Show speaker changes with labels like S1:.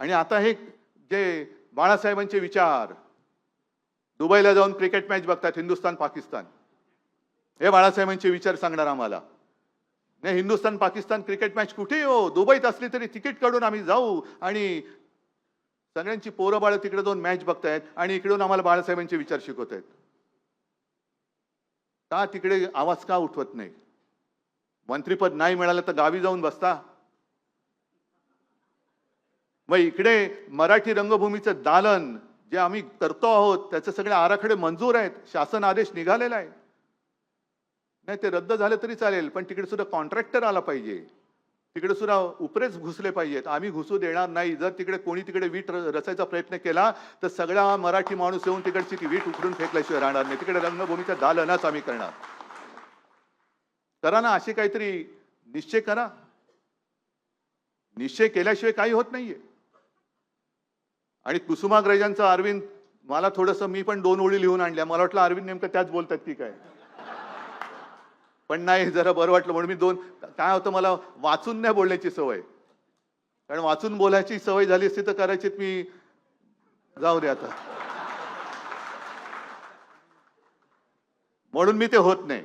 S1: आणि आता हे जे बाळासाहेबांचे विचार, दुबईला जाऊन क्रिकेट मॅच बघतात हिंदुस्थान पाकिस्तान, हे बाळासाहेबांचे विचार सांगणार आम्हाला. नाही, हिंदुस्थान पाकिस्तान क्रिकेट मॅच कुठेही हो, दुबईत असली तरी तिकीट काढून आम्ही जाऊ आणि सगळ्यांची पोरं बाळ तिकडे जाऊन मॅच बघतायत आणि इकडून आम्हाला बाळासाहेबांचे विचार शिकवतायत. का तिकडे आवाज का उठवत नाही? मंत्रीपद नाही मिळालं तर गावी जाऊन बसता. मग इकडे मराठी रंगभूमीचं दालन जे आम्ही करतो आहोत त्याचे सगळे आराखडे मंजूर आहेत, शासन आदेश निघालेला आहे. नाही ते रद्द झाले तरी चालेल, पण तिकडे सुद्धा कॉन्ट्रॅक्टर आला पाहिजे, तिकडे सुद्धा उपरेच घुसले पाहिजेत. आम्ही घुसू देणार नाही. जर तिकडे कोणी तिकडे वीट रचायचा प्रयत्न केला तर सगळा मराठी माणूस येऊन तिकडची ती वीट उखडून फेकल्याशिवाय राहणार नाही. तिकडे रंगभूमीचा दालनच आम्ही करणार. करा ना, असे काहीतरी निश्चय करा. निश्चय केल्याशिवाय काही होत नाहीये. आणि कुसुमाग्रजांचं अरविंद, मला थोडंसं, मी पण 2 ओळी लिहून आणल्या. मला वाटलं अरविंद नेमकं त्याच बोलतात की काय, पण नाही, जरा बरं वाटलं म्हणून मी 2. काय होतं, मला वाचून नाही बोलण्याची सवय, कारण वाचून बोलायची सवय झाली असती तर कदाचित मी, जाऊ दे आता, म्हणून मी ते होत नाही.